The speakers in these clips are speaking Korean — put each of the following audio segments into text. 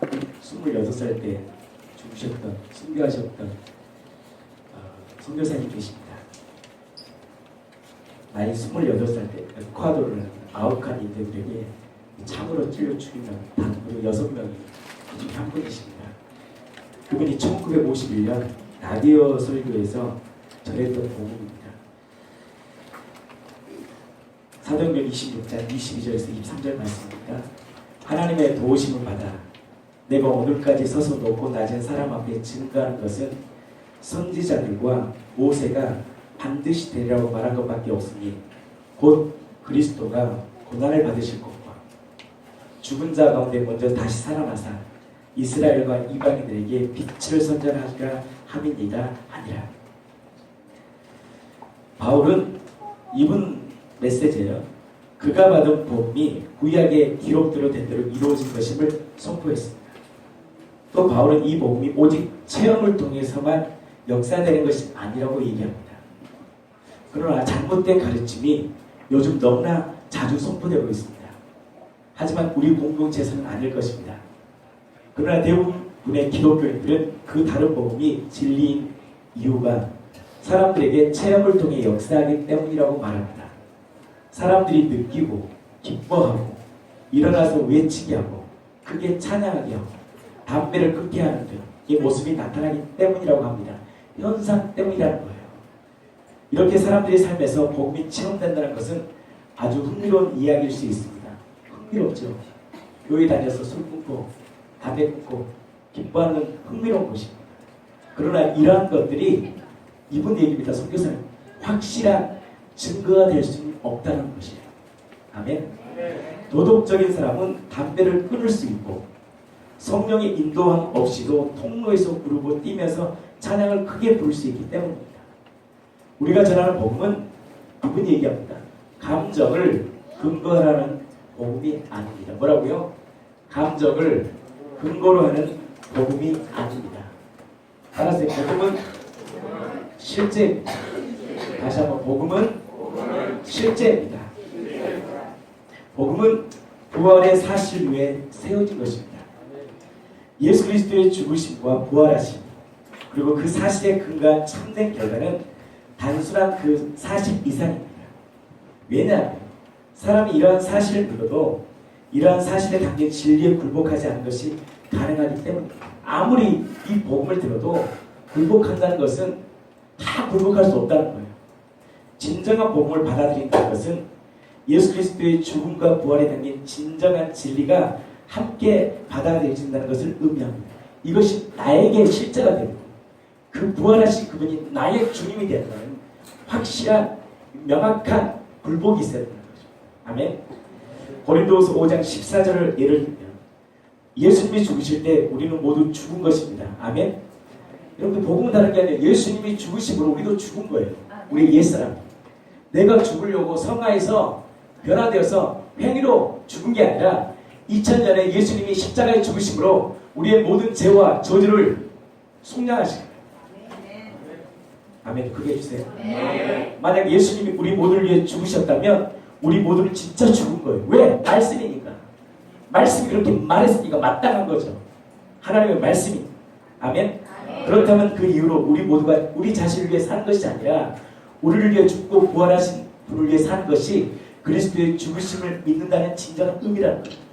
26살 때 죽으셨던, 순교하셨던 선교사님 계십니다. 나이 28살 때 에콰도르를 아우칸 인들에게 창으로 찔러 죽이는 단 무려 6명이 그 중에 한 분이십니다. 그분이 1951년 라디오 설교에서 전했던 복음입니다. 사도행전 26장 22절에서 23절 말씀입니다. 하나님의 도우심을 받아 내가 오늘까지 서서 높고 낮은 사람 앞에 증거하는 것은 선지자들과 모세가 반드시 되리라고 말한 것밖에 없으니 곧 그리스도가 고난을 받으실 것과 죽은 자 가운데 먼저 다시 살아나사 이스라엘과 이방인들에게 빛을 선전하리라 함이니라 하니라. 바울은 이분 메시지예요. 그가 받은 복음이 구약의 기록대로 된 대로 이루어진 것임을 선포했습니다. 또 바울은 이 복음이 오직 체험을 통해서만 역사되는 것이 아니라고 얘기합니다. 그러나 잘못된 가르침이 요즘 너무나 자주 선포되고 있습니다. 하지만 우리 공동체에서는 아닐 것입니다. 그러나 대부분의 기독교인들은 그 다른 복음이 진리인 이유가 사람들에게 체험을 통해 역사하기 때문이라고 말합니다. 사람들이 느끼고 기뻐하고 일어나서 외치게 하고 크게 찬양하게 하고 담배를 끊게 하는 등 이 모습이 나타나기 때문이라고 합니다. 현상 때문이라는 거예요. 이렇게 사람들의 삶에서 복음이 체험된다는 것은 아주 흥미로운 이야기일 수 있습니다. 흥미롭죠. 교회 다녀서 술 끊고 담배 끊고 기뻐하는 흥미로운 것입니다. 그러나 이러한 것들이 이분 얘기입니다. 선교사님 확실한 증거가 될 수는 없다는 것이에요. 아멘. 도덕적인 사람은 담배를 끊을 수 있고 성령의 인도함 없이도 통로에서 부르고 뛰면서 찬양을 크게 부를 수 있기 때문입니다. 우리가 전하는 복음은 그분이 얘기합니다. 감정을 근거로 하는 복음이 아닙니다. 뭐라고요? 감정을 근거로 하는 복음이 아닙니다. 알았어요? 복음은 실제입니다. 다시 한번 복음은 실제입니다. 복음은 부활의 사실 위에 세워진 것입니다. 예수 그리스도의 죽으심과 부활하심 그리고 그 사실에 근거한 참된 결과는 단순한 그 사실 이상입니다. 왜냐하면 사람이 이러한 사실을 믿어도 이러한 사실에 담긴 진리에 굴복하지 않는 것이 가능하기 때문입니다. 아무리 이 복음을 들어도 굴복한다는 것은 다 굴복할 수 없다는 거예요. 진정한 복음을 받아들인다는 것은 예수 그리스도의 죽음과 부활에 담긴 진정한 진리가 함께 받아들여진다는 것을 의미합니다. 이것이 나에게 실제가 되고 그 부활하신 그분이 나의 주님이 된다는 확실한 명확한 굴복이 있어야 된다는 거죠. 아멘. 고린도후서 5장 14절을 예를 들면 예수님이 죽으실 때 우리는 모두 죽은 것입니다. 아멘. 여러분 복음은 다른 게 아니라 예수님이 죽으심으로 우리도 죽은 거예요. 우리 옛사람. 내가 죽으려고 성화에서 변화되어서 행위로 죽은 게 아니라 2000년에 예수님이 십자가에 죽으심으로 우리의 모든 죄와 저주를 속량하신 거예요. 아멘. 그게 해주세요. 만약 예수님이 우리 모두를 위해 죽으셨다면 우리 모두는 진짜 죽은 거예요. 왜? 말씀이니까. 말씀이 그렇게 말했으니까 마땅한 거죠. 하나님의 말씀이. 아멘. 그렇다면 그 이후로 우리 모두가 우리 자신을 위해 사는 것이 아니라 우리를 위해 죽고 부활하신 분을 위해 사는 것이 그리스도의 죽으심을 믿는다는 진정한 의미라는 거예요.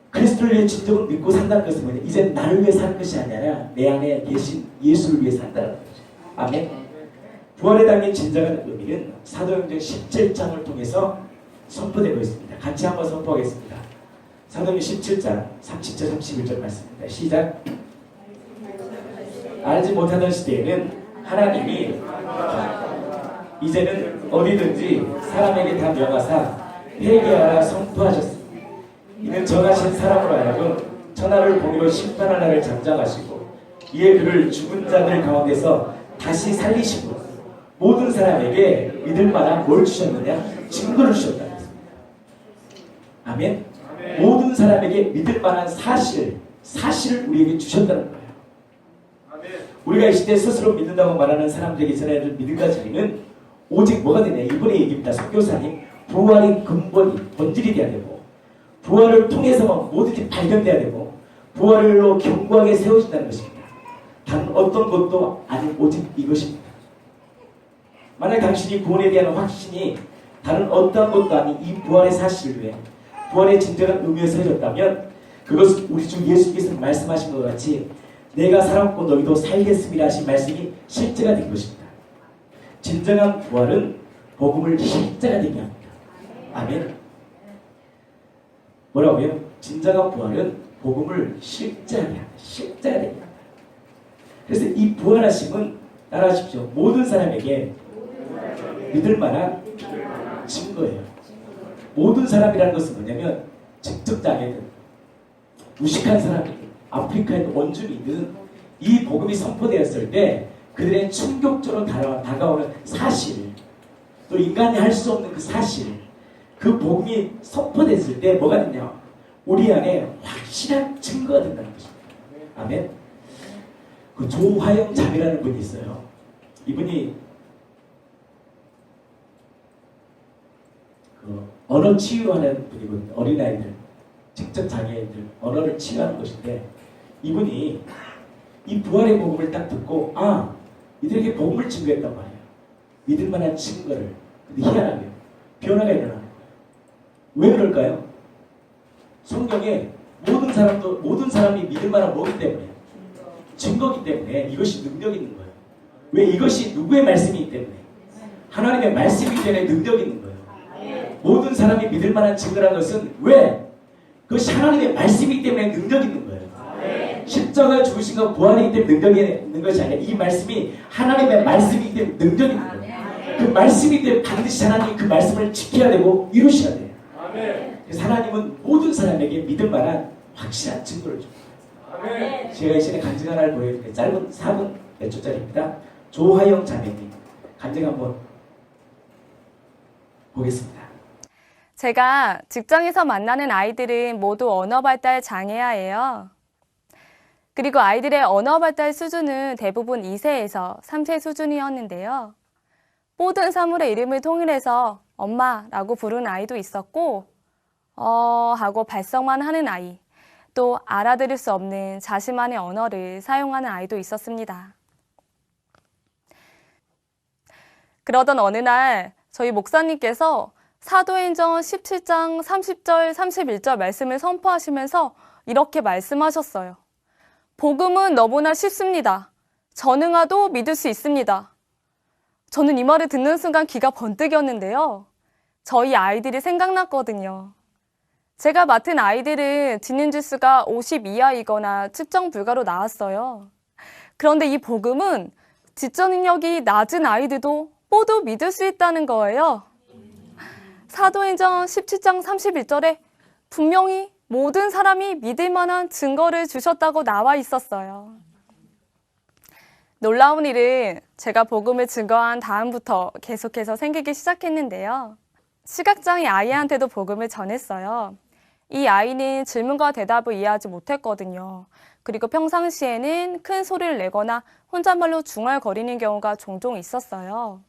그리스도를 위해 진정을 믿고 산다는 것은 뭐냐? 이제 나를 위해 사는 것이 아니라 내 안에 계신 예수를 위해 산다는 거죠. 아멘. 부활에 담긴 진정한 의미는 사도행전 17장을 통해서 선포되고 있습니다. 같이 한번 선포하겠습니다. 사도행전 17장 30절 31절 말씀입니다. 시작. 알지 못하던 시대에는 하나님이 이제는 어디든지 사람에게 다 명하사 회개하라 선포하셨습니다. 이는 정하신 사람으로 하여금 천하를 공의로 심판할 날을 장장하시고 이에 그를 죽은 자들 가운데서 다시 살리시고 모든 사람에게 믿을 만한 뭘 주셨느냐? 증거를 주셨다는 것입니다. 아멘. 모든 사람에게 믿을 만한 사실을 우리에게 주셨다는 거예요. 우리가 이 시대에 스스로 믿는다고 말하는 사람들에게 전해야 될 믿음과 진리는 오직 뭐가 되냐? 이번에 얘기입니다. 선교사님, 부활이 근본이 본질이 돼야 되고 부활을 통해서만 모든 게 발견돼야 되고 부활로 견고하게 세워진다는 것입니다. 다른 어떤 것도 아닌 오직 이것입니다. 만약 당신이 구원에 대한 확신이 다른 어떠한 것도 아닌 이 부활의 사실 외에 부활의 진정한 의미에 세워졌다면 그것은 우리 주 예수께서 말씀하신 것 같이 내가 살았고 너희도 살겠습니다 하신 말씀이 실제가 된 것입니다. 진정한 부활은 복음을 실제가 되게 합니다. 아멘. 뭐라고요? 진정한 부활은 복음을 실제가 되게 합니다. 실제가 되게 합니다. 그래서 이 부활하심은 따라하십시오. 모든 사람에게 믿을 만한 증거예요. 모든 사람이라는 것은 뭐냐면 직접장애든 무식한 사람이든 아프리카에도 원주민이든 이 복음이 선포되었을 때 그들의 충격적으로 다가오는 사실, 또 인간이 할 수 없는 그 사실, 그 복음이 선포됐을 때 뭐가 되냐? 우리 안에 확실한 증거가 된다는 것입니다. 아멘. 그 조화영 자매라는 분이 있어요. 이분이 그 언어 치유하는 분이거든요. 어린아이들, 직접 장애인들 언어를 치유하는 것인데 이분이 이 부활의 복음을 딱 듣고 이들에게 복음을 증거했단 말이에요. 믿을 만한 증거를. 근데 희한하게 변화가 일어나는 거예요. 왜 그럴까요? 성경에 모든 사람이 믿을 만한 뭐기 때문에 증거기 때문에 이것이 능력이 있는 거예요. 왜? 이것이 누구의 말씀이기 때문에 하나님의 말씀이기 때문에 능력이 있는 거예요. 모든 사람이 믿을 만한 증거라는 것은 왜? 그것이 하나님의 말씀이기 때문에 능력이 있는 거예요. 십자가 죽으신 것 부활이기 때문에 능력이 있는 것이 아니라 이 말씀이 하나님의 말씀이기 때문에 능력이 있는 거예요. 그 말씀이기 때문에 반드시 하나님이 그 말씀을 지켜야 되고 이루셔야 돼요. 그래서 하나님은 모든 사람에게 믿을 만한 확실한 증거를 줍니다. 제가 이 시간에 간증 하나를 보여드릴게요. 짧은 4분 몇 초짜리입니다. 조화영 자매님 간증 한번 보겠습니다. 제가 직장에서 만나는 아이들은 모두 언어 발달 장애아예요. 그리고 아이들의 언어 발달 수준은 대부분 2세에서 3세 수준이었는데요. 모든 사물의 이름을 통일해서 엄마라고 부르는 아이도 있었고 하고 발성만 하는 아이, 또 알아들을 수 없는 자신만의 언어를 사용하는 아이도 있었습니다. 그러던 어느 날 저희 목사님께서 사도행전 17장 30절 31절 말씀을 선포하시면서 이렇게 말씀하셨어요. 복음은 너무나 쉽습니다. 전응아도 믿을 수 있습니다. 저는 이 말을 듣는 순간 귀가 번뜩였는데요. 저희 아이들이 생각났거든요. 제가 맡은 아이들은 지능지수가 50 이하이거나 측정 불가로 나왔어요. 그런데 이 복음은 지적 능력이 낮은 아이들도 모두 믿을 수 있다는 거예요. 사도행전 17장 31절에 분명히 모든 사람이 믿을 만한 증거를 주셨다고 나와 있었어요. 놀라운 일은 제가 복음을 증거한 다음부터 계속해서 생기기 시작했는데요. 시각장애 아이한테도 복음을 전했어요. 이 아이는 질문과 대답을 이해하지 못했거든요. 그리고 평상시에는 큰 소리를 내거나 혼잣말로 중얼거리는 경우가 종종 있었어요.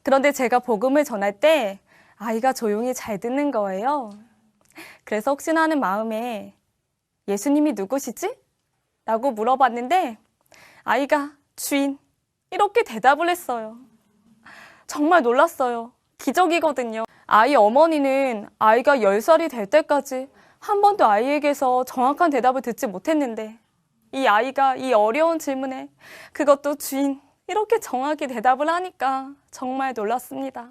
그런데 제가 복음을 전할 때 아이가 조용히 잘 듣는 거예요. 그래서 혹시나 하는 마음에 예수님이 누구시지? 라고 물어봤는데 아이가 주인 이렇게 대답을 했어요. 정말 놀랐어요. 기적이거든요. 아이 어머니는 아이가 10살이 될 때까지 한 번도 아이에게서 정확한 대답을 듣지 못했는데 이 아이가 이 어려운 질문에 그것도 주인 이렇게 정확히 대답을 하니까 정말 놀랐습니다.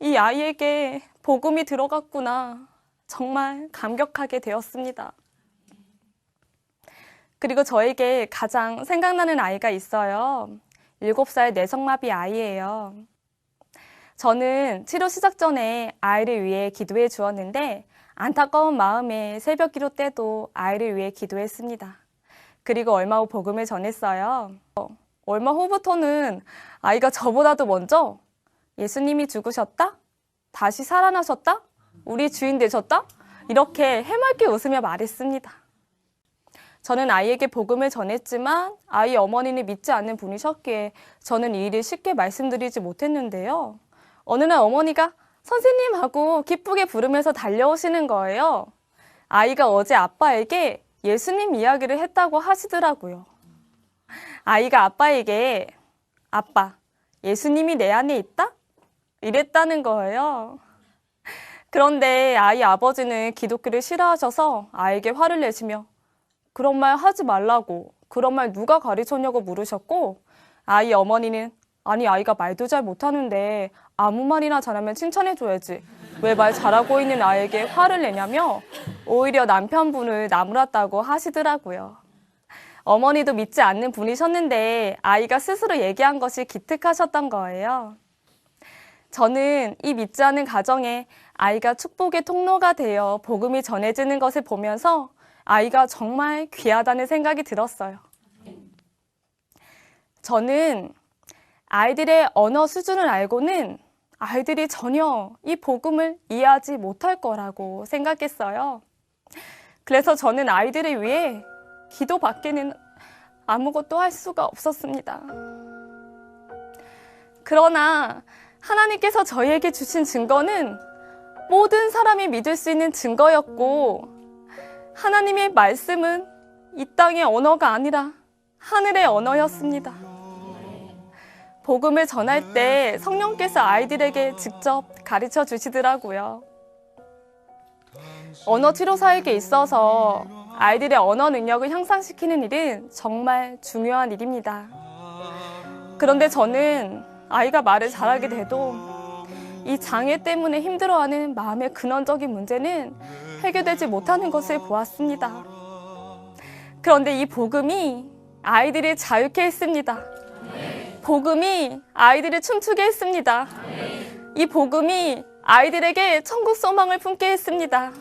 이 아이에게 복음이 들어갔구나. 정말 감격하게 되었습니다. 그리고 저에게 가장 생각나는 아이가 있어요. 7살 뇌성마비 아이예요. 저는 치료 시작 전에 아이를 위해 기도해 주었는데 안타까운 마음에 새벽 기도 때도 아이를 위해 기도했습니다. 그리고 얼마 후 복음을 전했어요. 얼마 후부터는 아이가 저보다도 먼저 예수님이 죽으셨다? 다시 살아나셨다? 우리 주인 되셨다? 이렇게 해맑게 웃으며 말했습니다. 저는 아이에게 복음을 전했지만 아이 어머니는 믿지 않는 분이셨기에 저는 이 일을 쉽게 말씀드리지 못했는데요. 어느 날 어머니가 선생님 하고 기쁘게 부르면서 달려오시는 거예요. 아이가 어제 아빠에게 예수님 이야기를 했다고 하시더라고요. 아이가 아빠에게 아빠, 예수님이 내 안에 있다? 이랬다는 거예요. 그런데 아이 아버지는 기독교를 싫어하셔서 아이에게 화를 내시며 그런 말 하지 말라고, 그런 말 누가 가르쳤냐고 물으셨고, 아이 어머니는 아니 아이가 말도 잘 못하는데 아무 말이나 잘하면 칭찬해줘야지. 왜 말 잘하고 있는 아이에게 화를 내냐며 오히려 남편분을 나무랐다고 하시더라고요. 어머니도 믿지 않는 분이셨는데 아이가 스스로 얘기한 것이 기특하셨던 거예요. 저는 이 믿지 않는 가정에 아이가 축복의 통로가 되어 복음이 전해지는 것을 보면서 아이가 정말 귀하다는 생각이 들었어요. 저는 아이들의 언어 수준을 알고는 아이들이 전혀 이 복음을 이해하지 못할 거라고 생각했어요. 그래서 저는 아이들을 위해 기도밖에는 아무것도 할 수가 없었습니다. 그러나 하나님께서 저희에게 주신 증거는 모든 사람이 믿을 수 있는 증거였고, 하나님의 말씀은 이 땅의 언어가 아니라 하늘의 언어였습니다. 복음을 전할 때 성령께서 아이들에게 직접 가르쳐 주시더라고요. 언어 치료사에게 있어서 아이들의 언어 능력을 향상시키는 일은 정말 중요한 일입니다. 그런데 저는 아이가 말을 잘하게 돼도 이 장애 때문에 힘들어하는 마음의 근원적인 문제는 해결되지 못하는 것을 보았습니다. 그런데 이 복음이 아이들을 자유케 했습니다. 복음이 아이들을 춤추게 했습니다. 이 복음이 아이들에게 천국 소망을 품게 했습니다.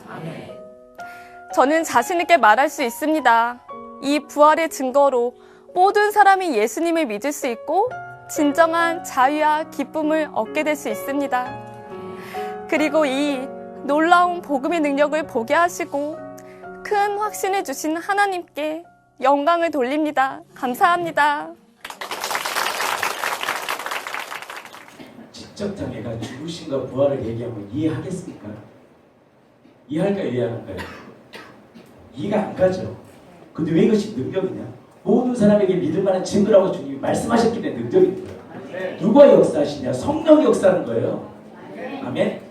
저는 자신 있게 말할 수 있습니다. 이 부활의 증거로 모든 사람이 예수님을 믿을 수 있고 진정한 자유와 기쁨을 얻게 될 수 있습니다. 그리고 이 놀라운 복음의 능력을 보게 하시고 큰 확신을 주신 하나님께 영광을 돌립니다. 감사합니다. 지적장애가 죽으심과 부활을 얘기하면 이해하겠습니까? 이해할까요? 이해 안 할까요? 이해가 안 가죠. 근데 왜 이것이 능력이냐? 모든 사람에게 믿을 만한 증거라고 주님이 말씀하셨기 때문에 능력인 거예요. 누가 역사하시냐? 성령이 역사하는 거예요. 아멘?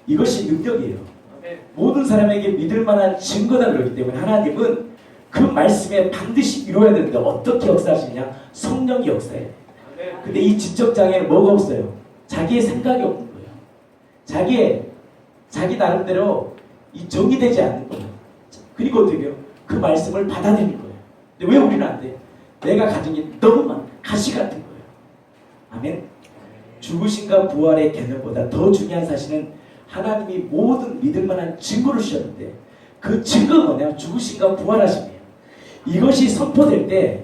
이것이 능력이에요. 모든 사람에게 믿을 만한 증거다 그러기 때문에 하나님은 그 말씀에 반드시 이루어야 되는데 어떻게 역사하시냐? 성령이 역사해요. 근데 이 지적장애는 뭐가 없어요? 자기의 생각이 없는 거예요. 자기 나름대로 이 정의되지 않는 거예요. 그리고 어떻게 해요? 그 말씀을 받아들이는 거예요. 근데 왜 우리는 안 돼? 내가 가진 게 너무 많아. 가시 같은 거예요. 아멘? 죽으심과 부활의 개념보다 더 중요한 사실은 하나님이 모든 믿을 만한 증거를 주셨는데 그 증거가 뭐냐? 죽으심과 부활하심이에요. 이것이 선포될 때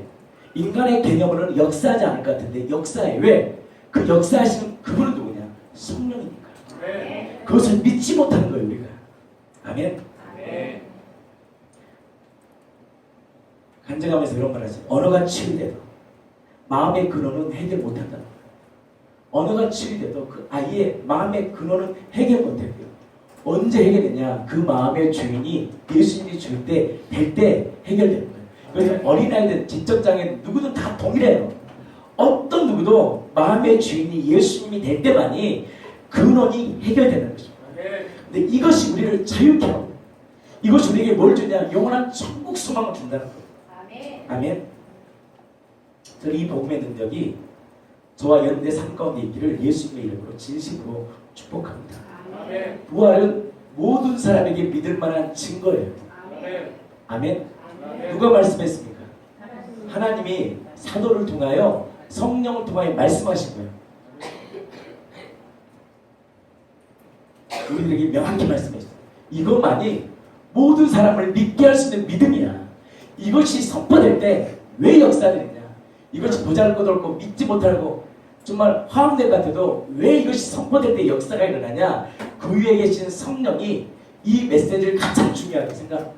인간의 개념으로는 역사하지 않을 것 같은데 역사해. 왜? 그 역사하시는 그분은 누구냐? 성령이니까. 그것을 믿지 못하는 거예요, 우리가. 아멘? 간증하면서 이런 말 하죠. 언어가 치유돼도 마음의 근원은 해결 못한다는 거예요. 언어가 치유돼도 그 아이의 마음의 근원은 해결 못해요. 언제 해결되냐? 그 마음의 주인이 예수님이 줄 때, 될 때 해결되는 거예요. 그래서 어린아이들, 지적장애 누구든 다 동일해요. 어떤 누구도 마음의 주인이 예수님이 될 때만이 근원이 해결되는 것입니다. 근데 이것이 우리를 자유케 하고 이것이 우리에게 뭘 주냐? 영원한 천국 소망을 준다는 거예요. 아멘. 저는 이 복음의 능력이 저와 여러분의 삶 가운데 있기를 예수님의 이름으로 진심으로 축복합니다. 부활은 모든 사람에게 믿을 만한 증거예요. 아멘. 누가 말씀했습니까? 하나님이 사도를 통하여 성령을 통하여 말씀하신 거예요. 우리들에게 명확히 말씀했어요. 이것만이 모든 사람을 믿게 할 수 있는 믿음이야. 이것이 선포될 때 왜 역사되느냐? 이것이 보잘것없고 믿지 못하고 정말 화음될 것 같아도 왜 이것이 선포될 때 역사가 일어나냐? 그 위에 계신 성령이 이 메시지를 가장 중요하게 생각합니다.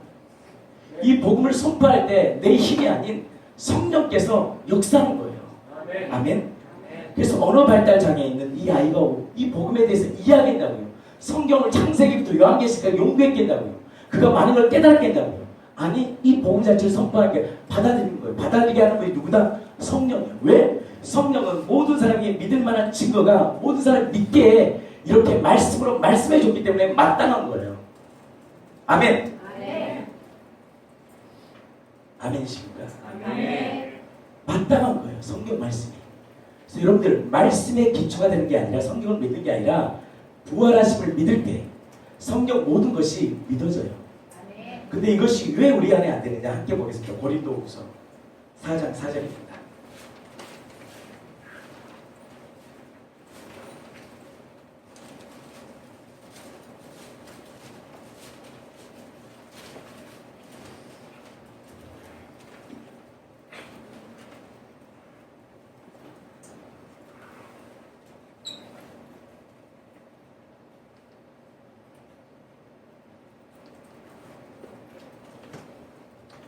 이 복음을 선포할 때 내 힘이 아닌 성령께서 역사하는 거예요. 아멘. 그래서 언어 발달 장애 있는 이 아이가 이 복음에 대해서 이해하겠다고요. 성경을 창세기부터 요한계시까지 연구했겠다고요. 그가 많은 걸 깨달았겠다고요. 아니, 이 복음 자체를 선포하는 게 받아들이는 거예요. 받아들이게 하는 분이 누구다? 성령이에요. 왜? 성령은 모든 사람이 믿을 만한 증거가 모든 사람이 믿게 이렇게 말씀으로 말씀해 줬기 때문에 마땅한 거예요. 아멘. 아멘이십니까? 아멘. 마땅한 거예요. 성경 말씀이. 그래서 여러분들 말씀에 기초가 되는 게 아니라 성경을 믿는 게 아니라 부활하심을 믿을 때 성경 모든 것이 믿어져요. 근데 이것이 왜 우리 안에 안 되느냐 함께 보겠습니다. 고린도후서 4장 4절입니다.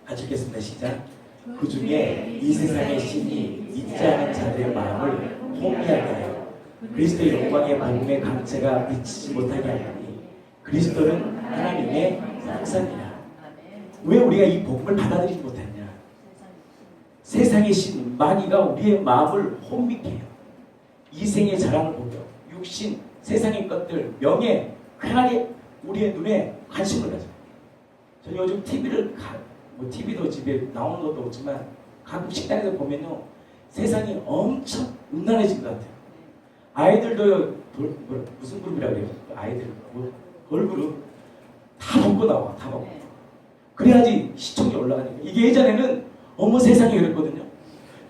같이 읽겠습니다. 시작. 그 중에 이 세상의 신이 믿지 않은 자들의 마음을 혼미하게 하여 그리스도의 영광의 복음의 강체가 미치지 못하게 하니 그리스도는 하나님의 형상이라. 왜 우리가 이 복음을 받아들이지 못했냐? 세상의 신 마귀가 우리의 마음을 혼미케 해요. 이생의 자랑을 보며 육신, 세상의 것들, 명예, 쾌락에 우리의 눈에 관심을 가져요. 저는 요즘 TV도 집에 나오는 것도 없지만 가끔 식당에서 보면요 세상이 엄청 음란해진 것 같아요. 아이들도 무슨 그룹이라고 그래요? 아이들 걸그룹 다 벗고 나와. 다 벗고. 그래야지 시청이 올라가니까. 이게 예전에는 어머 세상이 그랬거든요.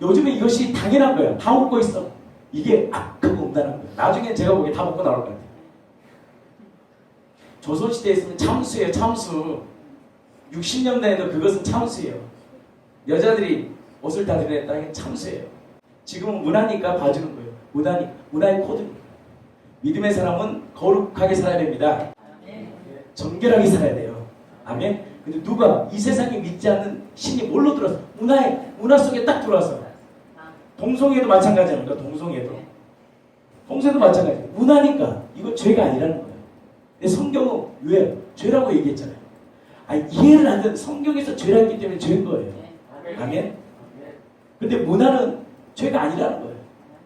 요즘은 이것이 당연한 거예요. 다 벗고 있어. 이게 악하고 음란한 거예요. 나중에 제가 보기에 다 벗고 나올 것 같아요. 조선시대에 있으면 참수예요. 참수. 60년대에도 그것은 참수예요. 여자들이 옷을 다 드러냈다는 게 참수예요. 지금은 문화니까 봐주는 거예요. 문화의 코드입니다. 믿음의 사람은 거룩하게 살아야 됩니다. 정결하게 살아야 돼요. 아멘. 근데 누가 이 세상에 믿지 않는 신이 뭘로 들어서 문화 속에 딱 들어와서 동성애도 마찬가지입니다. 동성애도 마찬가지예요. 문화니까 이거 죄가 아니라는 거예요. 근데 성경은 왜 죄라고 얘기했잖아요. 이해를 안 되는 성경에서 죄라 했기 때문에 죄인 거예요. 아멘. 근데 문화는 죄가 아니라는 거예요.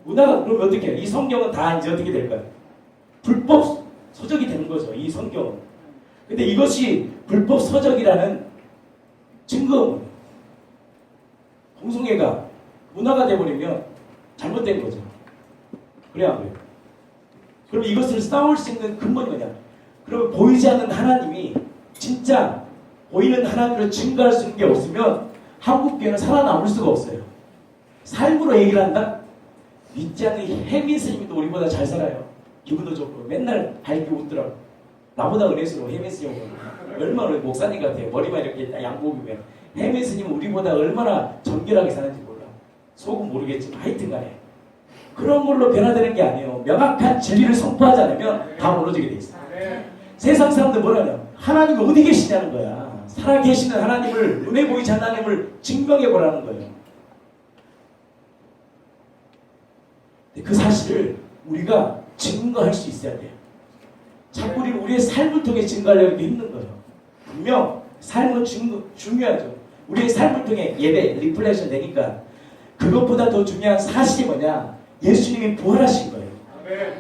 문화가 그러면 어떻게 해요? 이 성경은 다 이제 어떻게 될까요? 불법 서적이 되는 거죠. 이 성경은. 근데 이것이 불법 서적이라는 증거는 동성애가 문화가 돼버리면 잘못된 거죠. 그래야 안 그래요? 그럼 이것을 싸울 수 있는 근본이 뭐냐? 그러면 보이지 않는 하나님이 진짜 보이는 하나님으로 증거할 수 있는 게 없으면 한국교회는 살아남을 수가 없어요. 삶으로 얘기를 한다? 믿지 않는 혜민 스님도 우리보다 잘 살아요. 기분도 좋고 맨날 밝게 웃더라고. 나보다 은혜스러워. 혜민 스님은 얼마나 목사님 같아요. 머리만 이렇게 양복이면. 혜민 스님은 우리보다 얼마나 정결하게 사는지 몰라. 속은 모르겠지만 하여튼 간에 그런 걸로 변화되는 게 아니에요. 명확한 진리를 선포하지 않으면 다 무너지게 돼 있어요. 세상 사람들 뭐라냐? 하나님이 어디 계시냐는 거야. 살아계시는 하나님을, 눈에 보이지 않는 하나님을 증명해 보라는 거예요. 그 사실을 우리가 증거할 수 있어야 돼요. 자꾸 우리의 삶을 통해 증거하려고 힘든 거예요. 분명 삶은 중요하죠. 우리의 삶을 통해 예배, 리플레이션 되니까 그것보다 더 중요한 사실이 뭐냐? 예수님이 부활하신 거예요.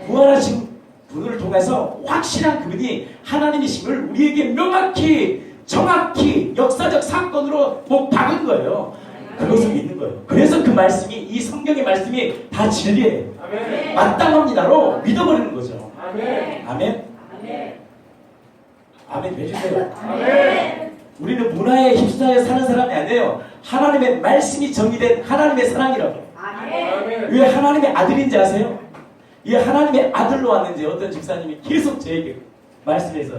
부활하신 분을 통해서 확실한 그분이 하나님이심을 우리에게 명확히 정확히 역사적 사건으로 못 박은 거예요. 그것을 믿는 거예요. 그래서 그 말씀이 이 성경의 말씀이 다 진리예요. 마땅합니다로 믿어버리는 거죠. 아멘. 아멘 해주세요. 우리는 문화에 휩싸여 사는 사람이 아니에요. 하나님의 말씀이 정의된 하나님의 사랑이라고. 왜 하나님의 아들인지 아세요? 이 하나님의 아들로 왔는지 어떤 집사님이 계속 저에게 말씀해서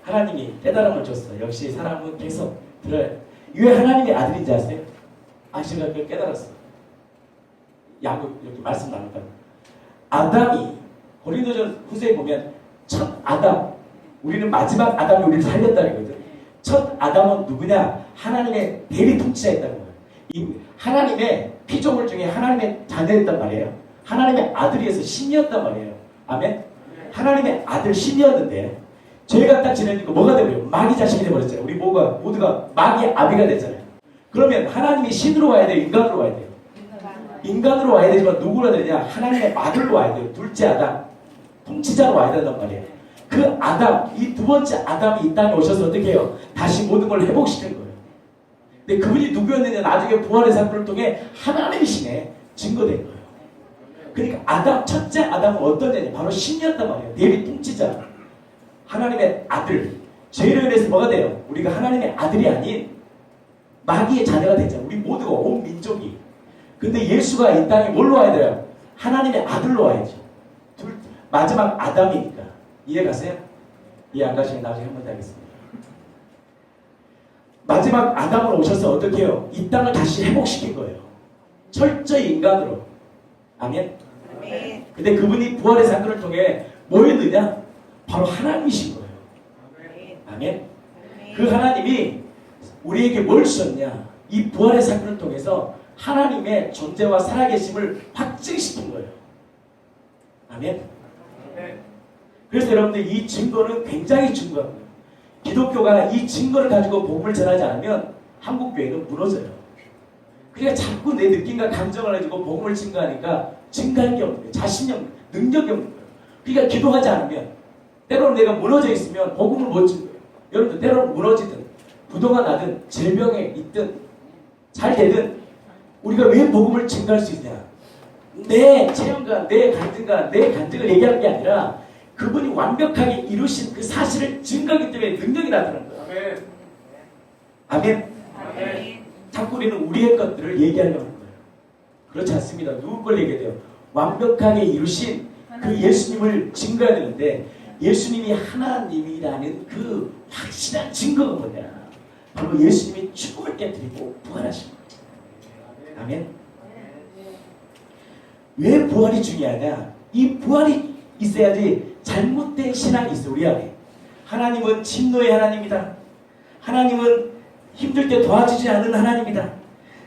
하나님이 깨달음을 줬어요. 역시 사람은 계속 들어요. 왜 하나님의 아들인지 아세요? 제가 그걸 깨달았어요. 야곱 이렇게 말씀 나눌까요? 아담이 고린도전 후서에 보면 첫 아담, 우리는 마지막 아담이 우리를 살렸다는 거거든. 첫 아담은 누구냐? 하나님의 대리 통치자였다는 거예요. 이 하나님의 피조물 중에 하나님의 자녀였단 말이에요. 하나님의 아들이어서 신이었단 말이에요. 아멘? 하나님의 아들 신이었는데 죄가 딱 지내니까 뭐가 되버려요? 마귀 자식이 돼버렸잖아요. 우리 모두가 마귀의 아비가 됐잖아요. 그러면 하나님이 신으로 와야 돼요? 인간으로 와야 돼요? 인간으로 와야 되지만 누구로 와야 되냐? 하나님의 아들로 와야 돼요. 둘째 아담, 통치자로 와야 된단 말이에요. 그 아담, 이 두 번째 아담이 이 땅에 오셔서 어떻게 해요? 다시 모든 걸 회복시키는 거예요. 근데 그분이 누구였느냐? 나중에 부활의 사건을 통해 하나님이시네 증거된 거예요. 그러니까 첫째 아담은 어떤 자냐? 바로 신이었단 말이에요. 대비 통치자, 하나님의 아들. 죄로 인해서 뭐가 돼요? 우리가 하나님의 아들이 아닌 마귀의 자녀가 되잖아요. 우리 모두가 온 민족이. 근데 예수가 이 땅에 뭘로 와야 돼요? 하나님의 아들로 와야죠. 마지막 아담이니까. 이해 가세요? 이해 안 가시면 나중에 한 번 더 하겠습니다. 마지막 아담으로 오셔서 어떻게 해요? 이 땅을 다시 회복시킨 거예요. 철저히 인간으로. 아멘? 근데 그분이 부활의 사건을 통해 뭐였느냐? 바로 하나님이신 거예요. 아멘? 그 하나님이 우리에게 뭘 주셨냐? 이 부활의 사건을 통해서 하나님의 존재와 살아계심을 확증시킨 거예요. 아멘? 그래서 여러분들 이 증거는 굉장히 중요한 거예요. 기독교가 이 증거를 가지고 복음을 전하지 않으면 한국교회는 무너져요. 그러니까 자꾸 내 느낌과 감정을 가지고 복음을 증거하니까 증가할 게 없는 거예요. 자신이 없는 거예요. 능력이 없는 거예요. 그러니까 기도하지 않으면 때로는 내가 무너져 있으면 복음을 못 증거해요. 여러분들 때로는 무너지든 부도가 나든 질병에 있든 잘 되든 우리가 왜 복음을 증거할 수 있냐? 내 체험과 내 간증을 얘기하는 게 아니라 그분이 완벽하게 이루신 그 사실을 증거하기 때문에 능력이 나타나는 거예요. 아멘. 아멘. 자꾸 우리는 우리의 것들을 얘기하려고 하는 거예요. 그렇지 않습니다. 누구 걸 얘기해야 돼요? 완벽하게 이루신 그 예수님을 증거해야 되는데 예수님이 하나님이라는 그 확실한 증거가 뭐냐? 바로 예수님이 죽음을 깨뜨리고 부활하신 거예요. 아멘. 왜 부활이 중요하냐? 이 부활이 있어야지 잘못된 신앙이 있어 우리 안에. 하나님은 진노의 하나님이다. 하나님은 힘들 때 도와주지 않는 하나님이다.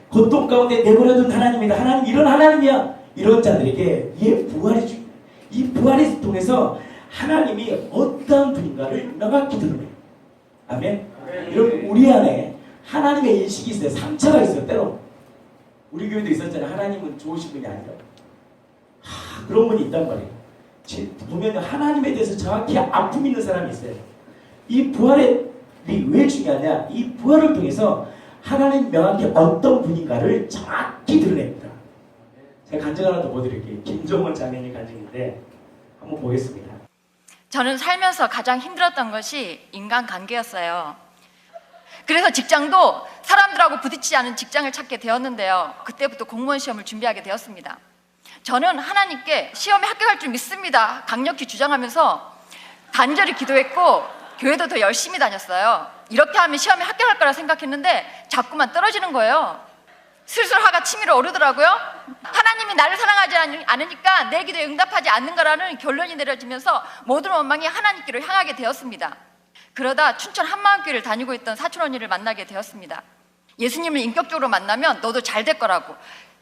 고통 가운데 내버려둔 하나님이다. 하나님 이런 하나님이야. 이런 자들에게 이 부활이 중요해. 이 부활을 통해서 하나님이 어떠한 분인가를 명확히 드러내요. 아멘. 여러분 우리 안에 하나님의 인식이 있어요. 상처가 있어요. 때로 우리 교회도 있었잖아요. 하나님은 좋으신 분이 아니라 그런 분이 있단 말이에요. 보면 하나님에 대해서 정확히 아픔이 있는 사람이 있어요. 이 부활이 왜 중요하냐? 이 부활을 통해서 하나님 명확히 어떤 분인가를 정확히 드러냅니다. 제가 간증 하나 더 보여드릴게요. 김종원 장로님 간증인데 한번 보겠습니다. 저는 살면서 가장 힘들었던 것이 인간관계였어요. 그래서 직장도 사람들하고 부딪히지 않은 직장을 찾게 되었는데요. 그때부터 공무원 시험을 준비하게 되었습니다. 저는 하나님께 시험에 합격할 줄 믿습니다. 강력히 주장하면서 간절히 기도했고 교회도 더 열심히 다녔어요. 이렇게 하면 시험에 합격할 거라 생각했는데 자꾸만 떨어지는 거예요. 슬슬 화가 치밀어 오르더라고요. 하나님이 나를 사랑하지 않으니까 내 기도에 응답하지 않는 거라는 결론이 내려지면서 모든 원망이 하나님께로 향하게 되었습니다. 그러다 춘천 한마음교회를 다니고 있던 사촌 언니를 만나게 되었습니다. 예수님을 인격적으로 만나면 너도 잘 될 거라고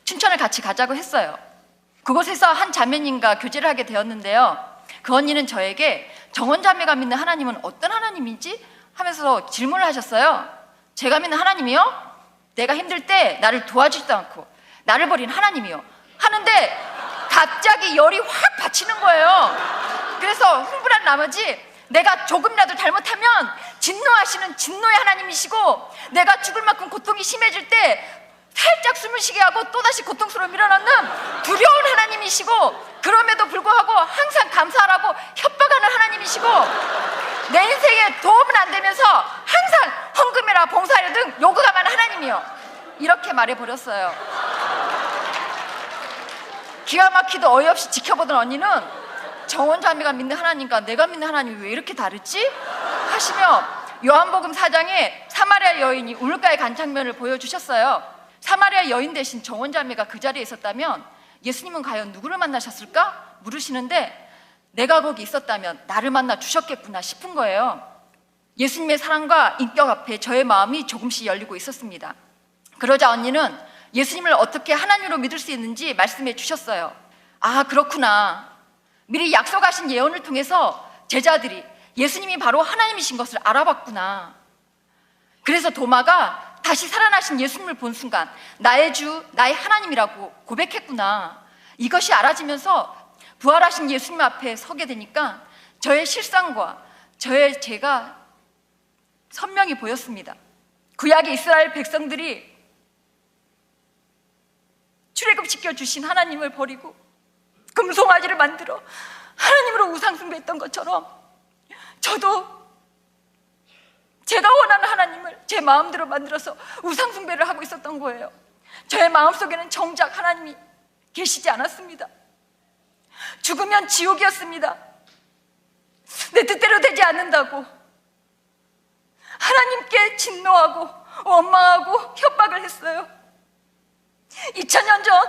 춘천을 같이 가자고 했어요. 그곳에서 한 자매님과 교제를 하게 되었는데요. 그 언니는 저에게 정원자매가 믿는 하나님은 어떤 하나님인지 하면서 질문을 하셨어요. 제가 믿는 하나님이요? 내가 힘들 때 나를 도와주지도 않고 나를 버린 하나님이요 하는데 갑자기 열이 확 받치는 거예요. 그래서 흥분한 나머지 내가 조금이라도 잘못하면 진노하시는 진노의 하나님이시고 내가 죽을 만큼 고통이 심해질 때 살짝 숨을 쉬게 하고 또다시 고통스러워 밀어넣는 두려운 하나님이시고 그럼에도 불구하고 항상 감사하라고 협박하는 하나님이시고 내 인생에 도움은 안 되면서 항상 헌금이라 봉사하려 등 요구가 많은 하나님이요 이렇게 말해버렸어요. 기가 막히도 어이없이 지켜보던 언니는 정원자매가 믿는 하나님과 내가 믿는 하나님이 왜 이렇게 다르지? 하시며 요한복음 4장에 사마리아 여인이 우물가에 간 장면을 보여주셨어요. 사마리아 여인 대신 정원자매가 그 자리에 있었다면 예수님은 과연 누구를 만나셨을까? 물으시는데 내가 거기 있었다면 나를 만나 주셨겠구나 싶은 거예요. 예수님의 사랑과 인격 앞에 저의 마음이 조금씩 열리고 있었습니다. 그러자 언니는 예수님을 어떻게 하나님으로 믿을 수 있는지 말씀해 주셨어요. 아, 그렇구나. 미리 약속하신 예언을 통해서 제자들이 예수님이 바로 하나님이신 것을 알아봤구나. 그래서 도마가 다시 살아나신 예수님을 본 순간 나의 주, 나의 하나님이라고 고백했구나. 이것이 알아지면서 부활하신 예수님 앞에 서게 되니까 저의 실상과 저의 죄가 선명히 보였습니다. 구약의 이스라엘 백성들이 출애굽시켜 주신 하나님을 버리고 금송아지를 만들어 하나님으로 우상 숭배했던 것처럼 저도 제가 원하는 하나님을 제 마음대로 만들어서 우상 숭배를 하고 있었던 거예요. 저의 마음속에는 정작 하나님이 계시지 않았습니다. 죽으면 지옥이었습니다. 내 뜻대로 되지 않는다고 하나님께 진노하고 원망하고 협박을 했어요. 2000년 전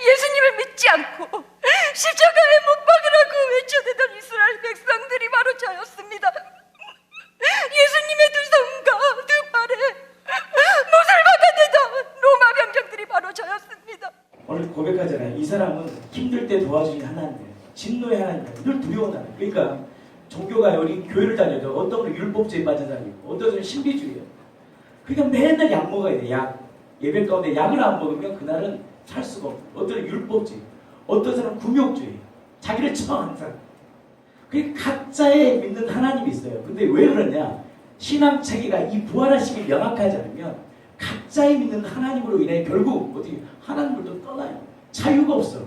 예수님을 믿지 않고 십자가에 못 박으라고 외쳐대던 이스라엘 백성들이 바로 저였습니다. 예수님의 두 손과 두 팔에 못을 박아대던 로마 병정들이 바로 저였습니다. 오늘 고백하잖아요. 이 사람은 힘들 때 도와주신 하나님, 진노의 하나님, 늘 두려운 하나님. 그러니까 종교가 우리 교회를 다녀도 어떤 분은 율법주의에 빠진 사람이 있고 어떤 분은 신비주의예요. 그러니까 맨날 약 먹어야 돼. 약. 예배 가운데 약을 안 먹으면 그날은 살 수가 없고, 어떤 사람은 율법주의, 어떤 사람은 금욕주의, 자기를 처방하는 사람. 그러니까 각자의 믿는 하나님이 있어요. 근데 왜 그러냐? 신앙 체계가 이 부활하심이 명확하지 않으면 각자의 믿는 하나님으로 인해 결국 어떻게 하나님을 떠나요. 자유가 없어.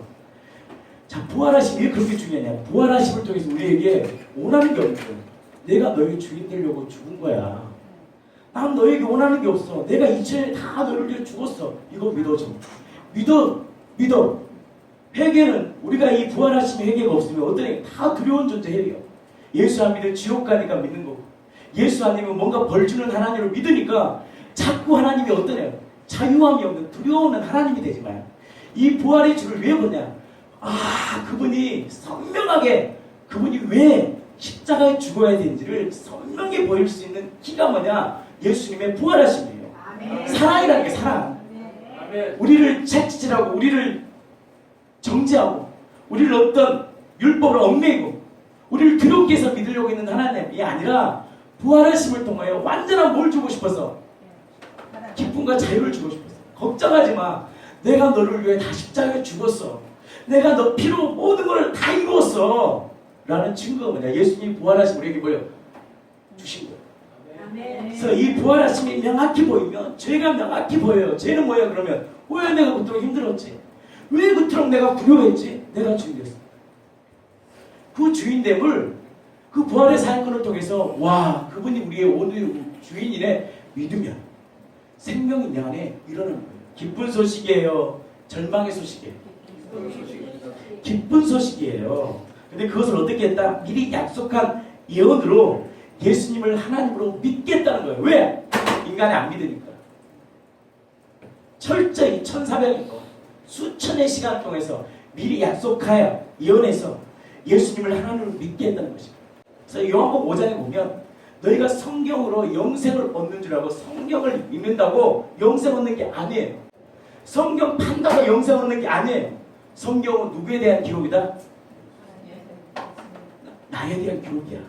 자, 부활하심이 왜 그렇게 중요하냐? 부활하심을 통해서 우리에게 원하는 게 없는 거야. 내가 너에게 주인 되려고 죽은 거야. 난 너에게 원하는 게 없어. 내가 이전에 다 너를 위해 죽었어. 이거 믿어줘. 믿어. 회개는 우리가 이 부활하심 회개가 없으면 어떤 게 다 두려운 존재예요. 예수 안 믿으면 지옥 가니까 믿는 거고, 예수 안 믿으면 뭔가 벌 주는 하나님을 믿으니까 자꾸 하나님이 어떠냐? 자유함이 없는 두려운 하나님이 되지만 이 부활의 주를 왜 보냐? 그분이 선명하게 그분이 왜 십자가에 죽어야 되는지를 선명히 보일 수 있는 키가 뭐냐? 예수님의 부활하심이에요. 아멘. 사랑이라는 게 사랑. 아멘. 우리를 채찍질하고 우리를 정죄하고 우리를 어떤 율법을 얽매이고 우리를 더럽게 해서 믿으려고 있는 하나님이 아니라 부활하심을 통하여 완전한 뭘 주고 싶어서 기쁨과 자유를 주고 싶어서. 걱정하지 마. 내가 너를 위해 다 십자가에 죽었어. 내가 너 피로 모든 걸 다 이루었어. 라는 증거가 뭐냐? 예수님이 부활하심 우리에게 뭐예요? 주신 거예요. 그래서 이 부활하심이 명확히 보이면 죄가 명확히 보여요. 죄는 뭐예요? 그러면 왜 내가 그토록 힘들었지? 왜 그토록 내가 두려워했지? 내가 주인 됐어. 그 주인됨을 그 부활의 사건을 통해서 그분이 우리의 오늘 주인이네 믿으면 생명이 내 안에 일어나는 거예요. 기쁜 소식이에요. 절망의 소식이에요. 기쁜 소식이에요. 근데 그것을 어떻게 했다? 미리 약속한 예언으로 예수님을 하나님으로 믿겠다는 거예요. 왜? 인간이 안 믿으니까. 철저히 1400년 수천의 시간을 통해서 미리 약속하여 예언해서 예수님을 하나님으로 믿겠다는 것입니다. 그래서 요한복음 5장에 보면 너희가 성경으로 영생을 얻는 줄 알고 성경을 읽는다고 영생 얻는 게 아니에요. 성경 판다고 영생 얻는 게 아니에요. 성경은 누구에 대한 기록이다? 나에 대한 기록이야.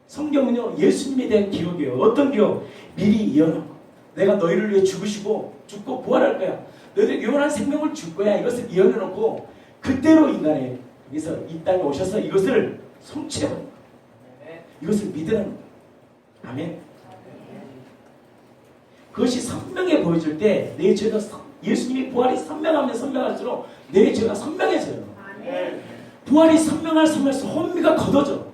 성경은요 예수님에 대한 기록이에요. 어떤 기록? 미리 예언하고 내가 너희를 위해 죽으시고 죽고 부활할 거야. 너희들 영원한 생명을 줄 거야. 이것을 예언해놓고 그때로 인간에 여기서 이 땅에 오셔서 이것을 성취해버린 거야. 이것을 믿으라는 거야. 아멘. 그것이 선명해 보여줄 때 내 죄가 예수님이 부활이 선명하면 선명할수록 내 죄가 선명해져요. 부활이 선명할수록 혼미가 걷어져.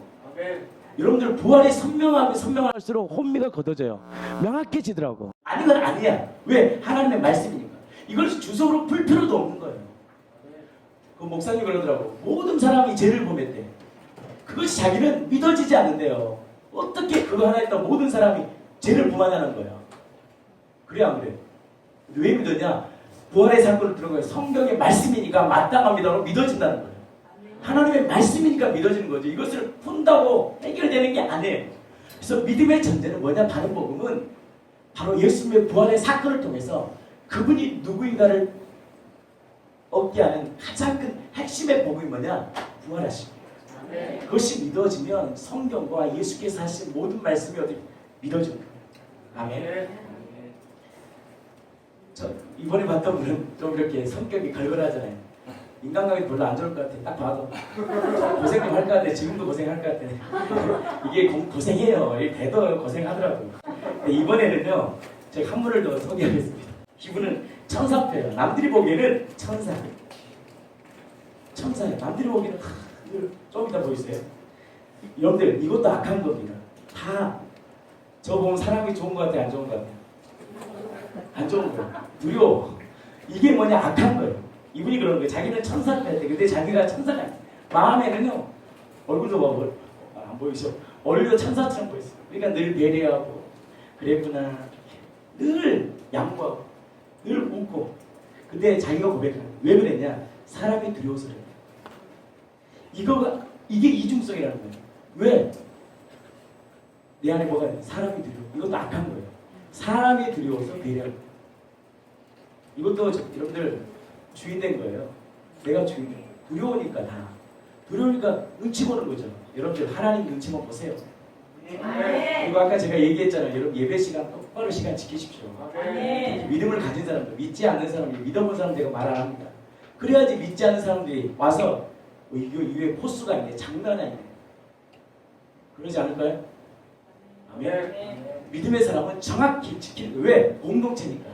여러분들 부활이 선명하면 선명할수록 혼미가 걷어져요. 명확해지더라고. 아니건 아니야. 왜? 하나님의 말씀이니까. 이걸 주석으로 풀 필요도 없는 거예요. 그 목사님 그러더라고. 모든 사람이 죄를 범했대. 그것이 자기는 믿어지지 않는데요. 어떻게 그거 하나 했다 모든 사람이 죄를 범하냐는 거예요. 그래 안 그래? 왜 믿었냐? 부활의 사건을 들은 거예요. 성경의 말씀이니까 마땅합니다라고 믿어진다는 거예요. 하나님의 말씀이니까 믿어지는 거죠. 이것을 푼다고 해결되는 게 아니에요. 그래서 믿음의 전제는 뭐냐? 바른 복음은 바로 예수님의 부활의 사건을 통해서 그분이 누구인가를 얻게 하는 가장 큰 핵심의 복음이 뭐냐? 부활하심이에요. 그것이 믿어지면 성경과 예수께서 하신 모든 말씀이 어디 믿어지는 거예요. 아멘. 저 이번에 봤던 분은 좀 이렇게 성격이 걸걸하잖아요. 인간관계 별로 안 좋을 것 같아. 딱 봐도 고생 좀 할 것 같아. 지금도 고생할 것 같아. 이게 고생해요. 이 대도 고생하더라고요. 근데 이번에는요, 제가 한 분을 더 소개하겠습니다. 이분은 천사표예요. 남들이 보기에는 천사예요. 천사예요. 남들이 보기에는 좀 이따 보이세요? 여러분들 이것도 악한 겁니다. 다 저 보면 사람이 좋은 것 같아요? 안 좋은 것 같아요? 안 좋은 거예요. 두려워. 이게 뭐냐? 악한 거예요. 이분이 그런 거예요. 자기는 천사였대. 근데 자기가 천사가 아니에요. 마음에는요. 얼굴도 봐. 안 보이죠? 얼굴도 천사처럼 보였어요. 그러니까 늘 배려하고 그랬구나. 늘 양보하고 늘 웃고. 근데 자기가 고백하는 거예요. 왜 그랬냐? 사람이 두려워서 그래요. 이게 이중성이라는 거예요. 왜? 내 안에 뭐가 있냐? 사람이 두려워. 이것도 악한 거예요. 사람이 두려워서 배려하는 거예요. 이것도 여러분들 주인된 거예요. 내가 주인된 거예요. 두려우니까 다. 두려우니까 눈치 보는 거죠. 여러분들 하나님 눈치만 보세요. 그리고 아까 제가 얘기했잖아요. 여러분 예배 시간 똑바로 시간 지키십시오. 믿음을 가진 사람들, 믿지 않는 사람들, 믿어본 사람 제가 말 안 합니다. 그래야지 믿지 않는 사람들이 와서 이거 이외에 포스가 있네. 장난이 아니네. 그러지 않을까요? 아멘. 믿음의 사람은 정확히 지키는 거예요. 왜? 공동체니까.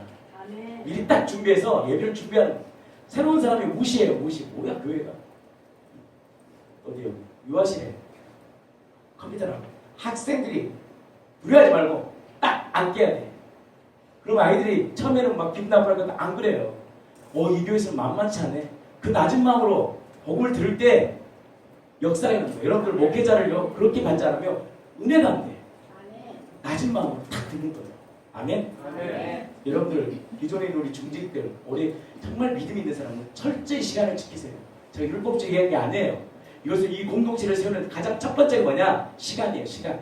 미리 딱 준비해서 예배를 준비하는 새로운 사람이 무시해요. 무시. 뭐야 교회가. 어디요? 유아실에 컴퓨터랑 학생들이 두려워하지 말고 딱 앉게 해야 돼. 그럼 아이들이 처음에는 막 기분 나빠할 건데 안 그래요. 이 교회에서는 만만치 않네. 그 낮은 마음으로 복음을 들을 때 역사가 있는 거예요. 여러분들 목회자를요 그렇게 받지 않으면 은혜가 안 돼. 낮은 마음으로 딱 듣는 거예요. 아멘? 아멘. 여러분들 기존에 우리 중직들 우리 정말 믿음 있는 사람은 철저히 시간을 지키세요. 제가 율법적 얘기 안 해요. 이것을 이 공동체를 세우는 가장 첫 번째가 뭐냐? 시간이에요. 시간.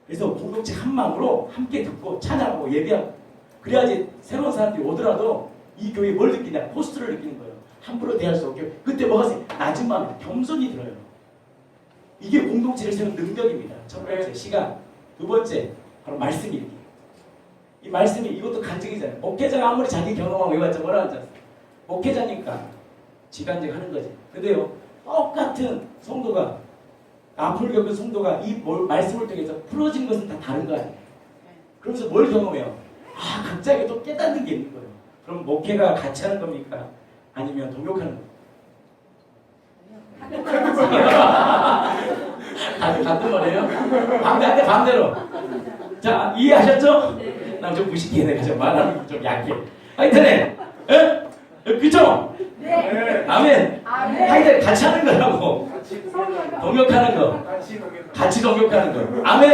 그래서 공동체 한 마음으로 함께 듣고 찬양하고 예배하고 그래야지 새로운 사람들이 오더라도 이 교회에 뭘 느끼냐? 포스트를 느끼는 거예요. 함부로 대할 수 없게. 그때 뭐가 있어요? 낮은 마음에 겸손이 들어요. 이게 공동체를 세우는 능력입니다. 첫 번째 시간. 두 번째 바로 말씀 읽기. 이 말씀이 이것도 간증이잖아요. 목회자가 아무리 자기 경험하고 해봤자 뭐라 하지 않습니까? 목회자니까 지간증 하는 거지. 근데요 똑같은 성도가 앞을 겪은 성도가 이 말씀을 통해서 풀어진 것은 다 다른 거 아니에요. 그러면서 뭘 경험해요? 갑자기 또 깨닫는 게 있는 거예요. 그럼 목회가 같이 하는 겁니까? 아니면 동역하는 겁니까? 같은 거네요? 반대로. 자, 이해하셨죠? 난 좀 무식해. 내가 좀 말하는 게 좀 약해. 하여튼에, 그쵸? 네. 아멘. 하여튼 같이 하는 거라고. 동역하는 거. 같이 동역하는 거. 아멘.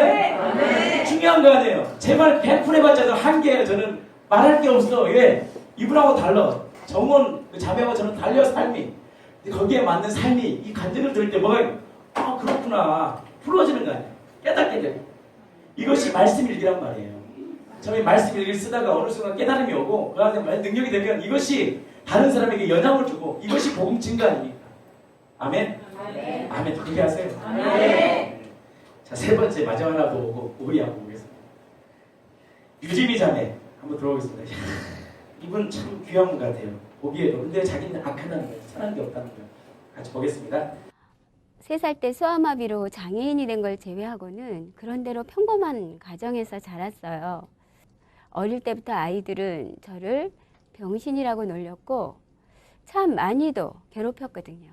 네. 중요한 거 아니에요. 제 말 100% 해봤자도 한계예요. 저는 말할 게 없어. 왜? 이분하고 달라. 정원, 자매와 저는 달려 삶이. 거기에 맞는 삶이 이 간증을 들을 때 뭐가 그렇구나. 풀어지는 거 아니에요. 깨닫게 되고. 이것이 말씀 일기란 말이에요. 처음에 말씀 일기를 쓰다가 어느 순간 깨달음이 오고 그 안에 능력이 되면 이것이 다른 사람에게 영향을 주고 이것이 복음 증거 아닙니까? 아멘? 아멘. 아멘. 그렇게 하세요. 아멘. 자, 세 번째 마지막 하나 더 오고 우리 한번 보겠습니다. 유지미 자매 한번 들어보겠습니다. 이분 참 귀한 분 같아요. 보기에도. 근데 자기는 악하다는 거예요. 선한 게 없다는 거예요. 같이 보겠습니다. 3살 때 소아마비로 장애인이 된 걸 제외하고는 그런대로 평범한 가정에서 자랐어요. 어릴 때부터 아이들은 저를 병신이라고 놀렸고 참 많이도 괴롭혔거든요.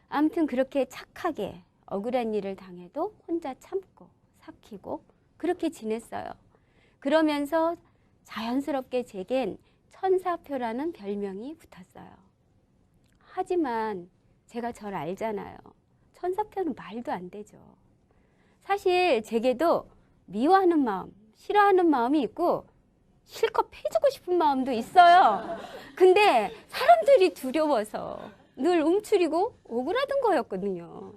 아무튼 그렇게 착하게 억울한 일을 당해도 혼자 참고 삭히고 그렇게 지냈어요. 그러면서 자연스럽게 제겐 천사표라는 별명이 붙었어요. 하지만 제가 저를 알잖아요. 천사표는 말도 안 되죠. 사실 제게도 미워하는 마음, 싫어하는 마음이 있고 실컷 패주고 싶은 마음도 있어요. 근데 사람들이 두려워서 늘 움츠리고 오그라든 거였거든요.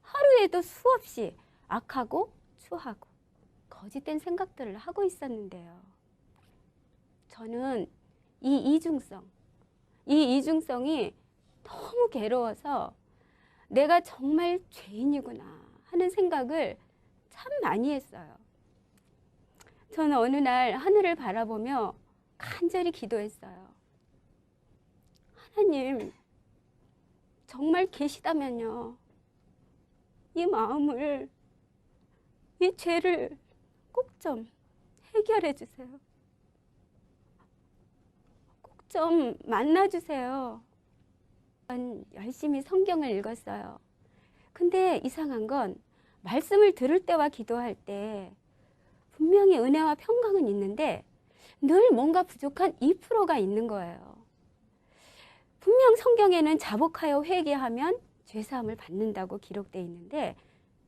하루에도 수없이 악하고 추하고 거짓된 생각들을 하고 있었는데요. 저는 이 이중성이 너무 괴로워서 내가 정말 죄인이구나 하는 생각을 참 많이 했어요. 저는 어느 날 하늘을 바라보며 간절히 기도했어요. 하나님, 정말 계시다면요, 이 마음을, 이 죄를 꼭 좀 해결해 주세요. 꼭 좀 만나 주세요. 열심히 성경을 읽었어요. 근데 이상한 건 말씀을 들을 때와 기도할 때 분명히 은혜와 평강은 있는데 늘 뭔가 부족한 2%가 있는 거예요. 분명 성경에는 자복하여 회개하면 죄사함을 받는다고 기록되어 있는데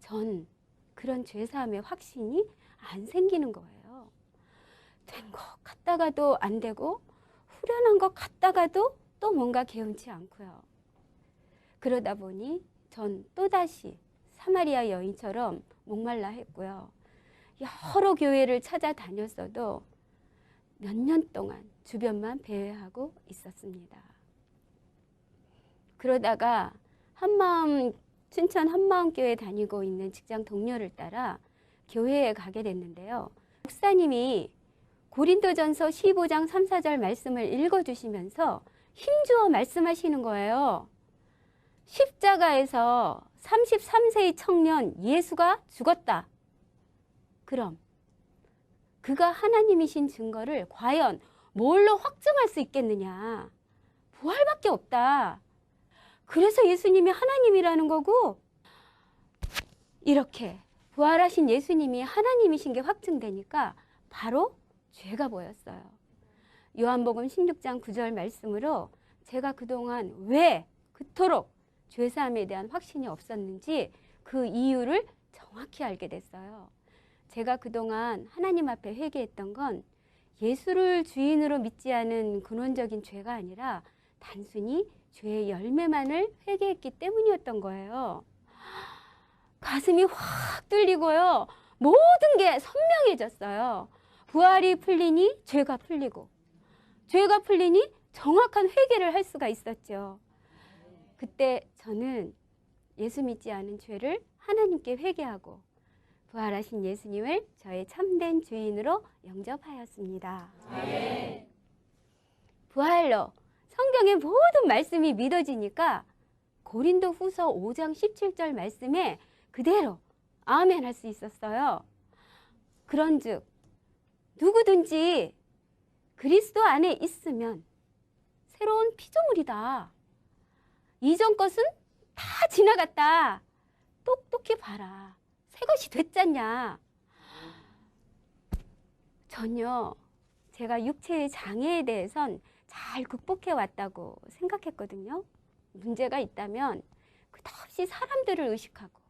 전 그런 죄사함의 확신이 안 생기는 거예요. 된 것 같다가도 안 되고 후련한 것 같다가도 또 뭔가 개운치 않고요. 그러다 보니 전 또다시 사마리아 여인처럼 목말라 했고요. 여러 교회를 찾아다녔어도 몇 년 동안 주변만 배회하고 있었습니다. 그러다가 춘천 한마음교회 다니고 있는 직장 동료를 따라 교회에 가게 됐는데요. 목사님이 고린도전서 15장 3, 4절 말씀을 읽어주시면서 힘주어 말씀하시는 거예요. 십자가에서 33세의 청년 예수가 죽었다. 그럼 그가 하나님이신 증거를 과연 뭘로 확증할 수 있겠느냐? 부활밖에 없다. 그래서 예수님이 하나님이라는 거고, 이렇게 부활하신 예수님이 하나님이신 게 확증되니까 바로 죄가 보였어요. 요한복음 16장 9절 말씀으로 제가 그동안 왜 그토록 죄사함에 대한 확신이 없었는지 그 이유를 정확히 알게 됐어요. 제가 그동안 하나님 앞에 회개했던 건 예수를 주인으로 믿지 않은 근원적인 죄가 아니라 단순히 죄의 열매만을 회개했기 때문이었던 거예요. 가슴이 확 뚫리고요. 모든 게 선명해졌어요. 부활이 풀리니 죄가 풀리고, 죄가 풀리니 정확한 회개를 할 수가 있었죠. 그때 저는 예수 믿지 않은 죄를 하나님께 회개하고 부활하신 예수님을 저의 참된 주인으로 영접하였습니다. 네. 부활로 성경의 모든 말씀이 믿어지니까 고린도 후서 5장 17절 말씀에 그대로 아멘 할 수 있었어요. 그런즉 누구든지 그리스도 안에 있으면 새로운 피조물이다. 이전 것은 다 지나갔다. 똑똑히 봐라. 새 것이 됐잖냐. 전혀 제가 육체의 장애에 대해선 잘 극복해 왔다고 생각했거든요. 문제가 있다면 끝없이 사람들을 의식하고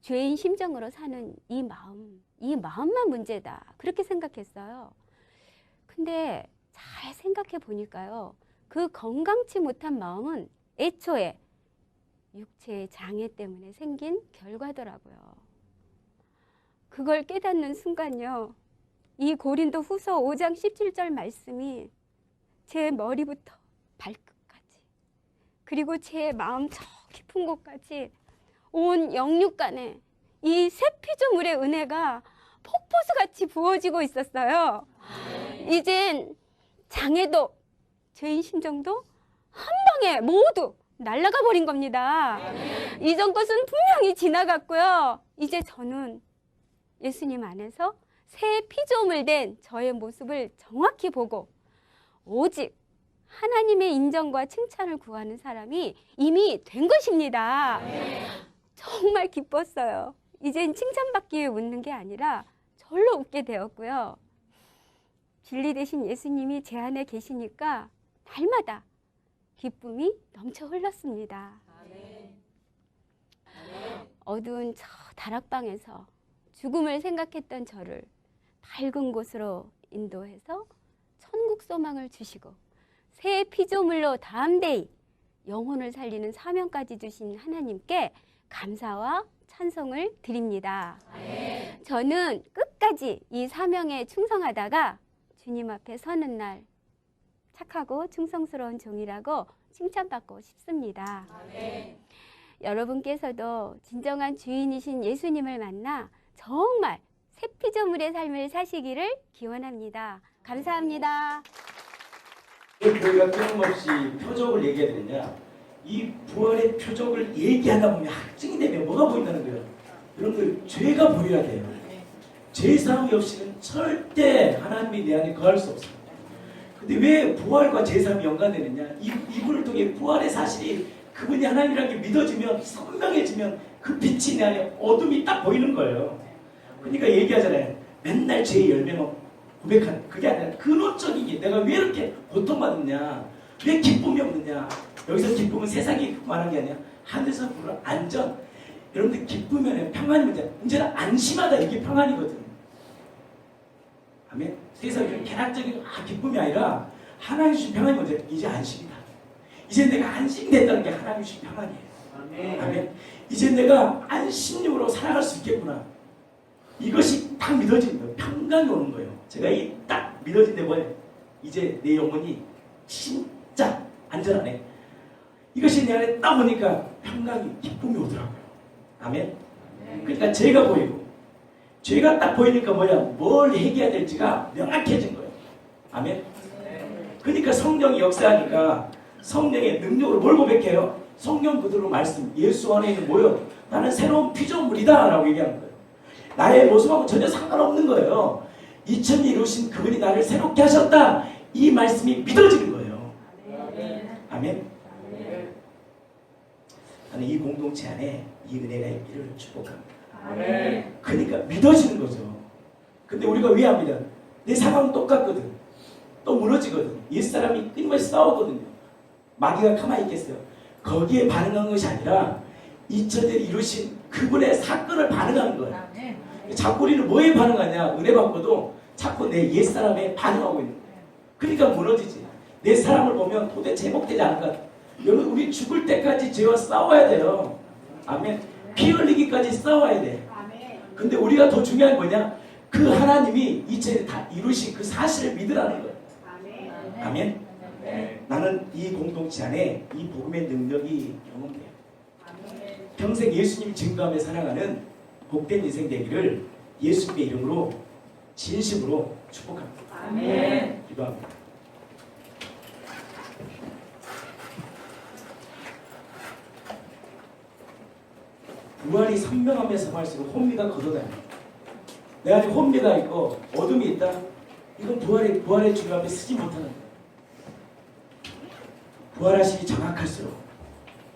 죄인 심정으로 사는 이 마음만 문제다. 그렇게 생각했어요. 근데 잘 생각해 보니까요. 그 건강치 못한 마음은 애초에 육체의 장애 때문에 생긴 결과더라고요. 그걸 깨닫는 순간요. 이 고린도 후서 5장 17절 말씀이 제 머리부터 발끝까지 그리고 제 마음 저 깊은 곳까지 온 영육간에 이 새 피조물의 은혜가 폭포수같이 부어지고 있었어요. 이젠 장애도 죄인 심정도 한 방에 모두 날아가 버린 겁니다. 이전 것은 분명히 지나갔고요. 이제 저는 예수님 안에서 새 피조물 된 저의 모습을 정확히 보고 오직 하나님의 인정과 칭찬을 구하는 사람이 이미 된 것입니다. 정말 기뻤어요. 이젠 칭찬받기 위해 웃는 게 아니라 절로 웃게 되었고요. 진리 되신 예수님이 제 안에 계시니까 날마다 기쁨이 넘쳐 흘렀습니다. 어두운 저 다락방에서 죽음을 생각했던 저를 밝은 곳으로 인도해서 천국 소망을 주시고 새 피조물로 담대히 영혼을 살리는 사명까지 주신 하나님께 감사와 찬송을 드립니다. 저는 끝까지 이 사명에 충성하다가 주님 앞에 서는 날 착하고 충성스러운 종이라고 칭찬받고 싶습니다. 여러분께서도 진정한 주인이신 예수님을 만나 정말 새 피조물의 삶을 사시기를 기원합니다. 감사합니다. 왜 교회가 끊임없이 표적을 얘기해야 되느냐? 이 부활의 표적을 얘기하다 보면 확증이 되면 뭐가 보인다는 거예요? 여러분들 죄가 보여야 돼요. 죄 사함이 없이는 절대 하나님이 내 안에 거할 수 없습니다. 근데 왜 부활과 죄 사함이 연관되느냐? 이분을 통해 부활의 사실이 그분이 하나님이라는 게 믿어지면 선명해지면 그 빛이 내 안에 어둠이 딱 보이는 거예요. 그러니까 얘기하잖아요. 맨날 죄의 열매만 고백하는 그게 아니라 근원적인 게 내가 왜 이렇게 고통받느냐, 왜 기쁨이 없느냐. 여기서 기쁨은 세상이 말하는 게 아니라 하늘에서 부르는 안전. 여러분들 기쁘면 평안이 문제. 이제는 안심하다 이게 평안이거든. 아멘. 세상에 개락적인 기쁨이 아니라 하나님 주신 평안이 문제. 이제 안심이다. 이제 내가 안심됐다는 게 하나님 주신 평안이에요. 아멘. 이제 내가 안심으로 살아갈 수 있겠구나. 이것이 딱 믿어지는 거예요. 평강이 오는 거예요. 제가 이 딱 믿어진 데 뭐예요? 이제 내 영혼이 진짜 안전하네. 이것이 내 안에 딱 오니까 평강이 기쁨이 오더라고요. 아멘. 그러니까 죄가 보이고 죄가 딱 보이니까 뭐야? 뭘 해결해야 될지가 명확해진 거예요. 아멘. 그러니까 성령이 역사하니까 성령의 능력으로 뭘 고백해요? 성령 그대로 말씀 예수 안에 있는 뭐요? 나는 새로운 피조물이다 라고 얘기하는 거예요. 나의 모습하고 전혀 상관없는 거예요. 2000년 이루신 그분이 나를 새롭게 하셨다. 이 말씀이 믿어지는 거예요. 아멘. 나는 이 공동체 안에 이 은혜가 있기를 축복합니다. 그러니까 믿어지는 거죠. 근데 우리가 왜 합니다? 내 상황은 똑같거든. 또 무너지거든. 옛사람이 끊임없이 싸우거든요. 마귀가 가만히 있겠어요. 거기에 반응한 것이 아니라 2000년 이루신 그분의 사건을 반응하는 거예요. 자꾸 우리는 뭐에 반응하냐? 은혜 받고도 자꾸 내 옛사람에 반응하고 있는 거예요. 그러니까 무너지지. 내 사람을 보면 도대체 회복되지 않을 것 같아요. 여러분 우리 죽을 때까지 죄와 싸워야 돼요. 아멘. 피 흘리기까지 싸워야 돼. 근데 우리가 더 중요한 거냐? 그 하나님이 이제 다 이루신 그 사실을 믿으라는 거예요. 아멘. 나는 이 공동체 안에 이 복음의 능력이 경험돼요. 평생 예수님 증거하며 살아가는 복된 인생 되기를 예수님의 이름으로 진심으로 축복합니다. 아멘. 기도합니다. 부활이 선명하며 sam할수록 혼미가 걷어다닙니다. 내 안에 혼미가 있고 어둠이 있다. 이건 부활의 주님 앞에 쓰지 못하는 거예요. 부활하심이 정확할수록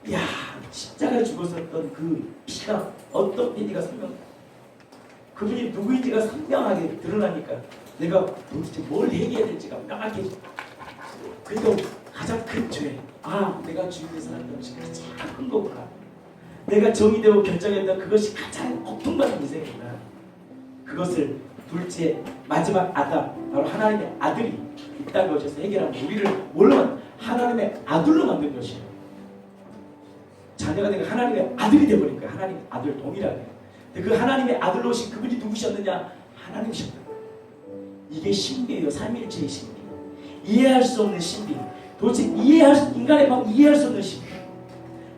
이야 십자가에 죽었었던 그 피가 어떤 피가 선명 그분이 누구인지가 선명하게 드러나니까 내가 도대체 뭘 얘기해야 될지가 명확해져. 그러니까 가장 큰 죄 내가 주님의 살았던 것이 가장 큰 거구나. 내가 정의되고 결정했던 그것이 가장 고통받는 인생이구나. 그것을 둘째 마지막 아담 바로 하나님의 아들이 이 땅에 오셔서 해결하면 우리를 물론 하나님의 아들로 만든 것이에요. 자녀가 되고 하나님의 아들이 되어버린 거예요. 하나님의 아들 동일하게. 근데 그 하나님의 아들로 오신 그분이 누구셨느냐? 하나님이셨다. 이게 신비예요. 삼위일체의 신비. 이해할 수 없는 신비. 도대체 인간의 마음 이해할 수 없는 신비.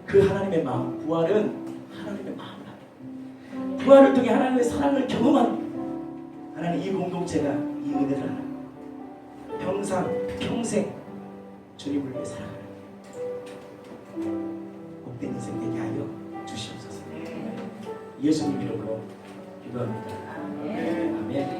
그 하나님의 마음, 부활은 하나님의 마음이다. 부활을 통해 하나님의 사랑을 경험하는 하나님 이 공동체가 이 은혜를 하나님 평생 주님을 위해 살아가는 복된 인생 되게 하여 주시옵소서. 예수님 이름으로 기도합니다. 아멘.